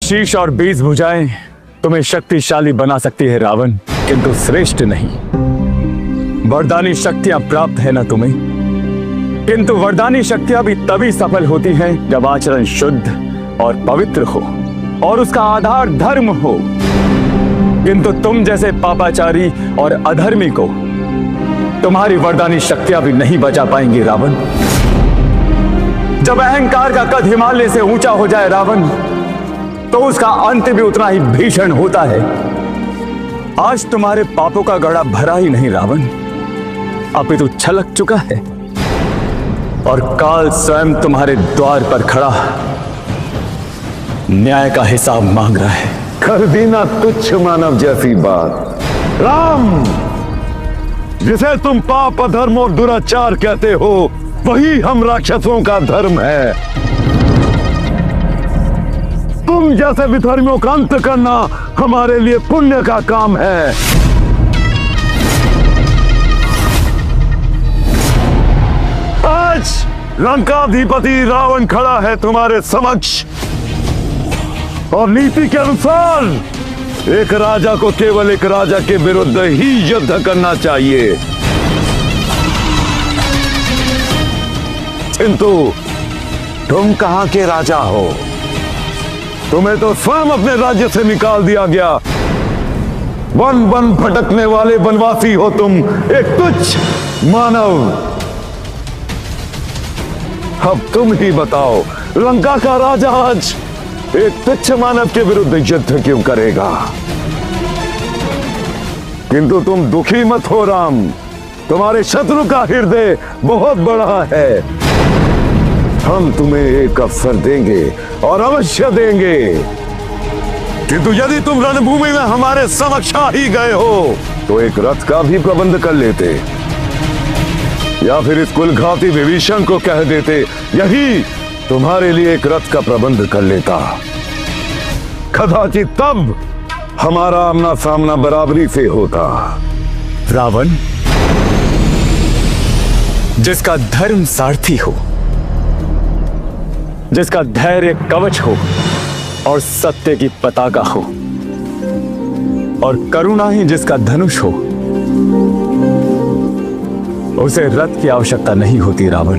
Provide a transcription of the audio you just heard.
शीश और 20 भुजाएं तुम्हें शक्तिशाली बना सकती है रावण, किंतु श्रेष्ठ नहीं। वरदानी शक्तियां प्राप्त है ना तुम्हें, किंतु वरदानी शक्तियां भी तभी सफल होती हैं जब आचरण शुद्ध और पवित्र हो और उसका आधार धर्म हो। किंतु तुम जैसे पापाचारी और अधर्मी को तुम्हारी वरदानी शक्तियां भी नहीं बचा पाएंगी रावण। जब अहंकार का कद हिमालय से ऊंचा हो जाए रावण, तो उसका अंत भी उतना ही भीषण होता है। आज तुम्हारे पापों का गड़ा भरा ही नहीं रावण, अपितु छलक चुका है और काल स्वयं तुम्हारे द्वार पर खड़ा न्याय का हिसाब मांग रहा है। कर दी ना तुच्छ मानव जैसी बात। राम, जिसे तुम पाप अधर्म और दुराचार कहते हो, वही हम राक्षसों का धर्म है। तुम जैसे विधर्मियों का अंत करना हमारे लिए पुण्य का काम है। आज लंकाधिपति रावण खड़ा है तुम्हारे समक्ष और नीति के अनुसार एक राजा को केवल एक राजा के विरुद्ध ही युद्ध करना चाहिए। किंतु तुम कहां के राजा हो? तुम्हें तो स्वयं अपने राज्य से निकाल दिया गया। वन वन भटकने वाले वनवासी हो तुम, एक तुच्छ मानव। अब तुम ही बताओ, लंका का राजा आज एक तुच्छ मानव के विरुद्ध युद्ध क्यों करेगा? किंतु तुम दुखी मत हो राम, तुम्हारे शत्रु का हृदय बहुत बड़ा है। हम तुम्हें एक अवसर देंगे और अवश्य देंगे। किंतु यदि तुम रणभूमि में हमारे समक्ष आ ही गए हो, तो एक रथ का भी प्रबंध कर लेते, या फिर इस कुलघाती विभीषण को कह देते यही तुम्हारे लिए एक रथ का प्रबंध कर लेता। कदाचित तब हमारा आमना सामना बराबरी से होता। रावण, जिसका धर्म सारथी हो, जिसका धैर्य कवच हो और सत्य की पताका हो और करुणा ही जिसका धनुष हो, उसे रथ की आवश्यकता नहीं होती रावण।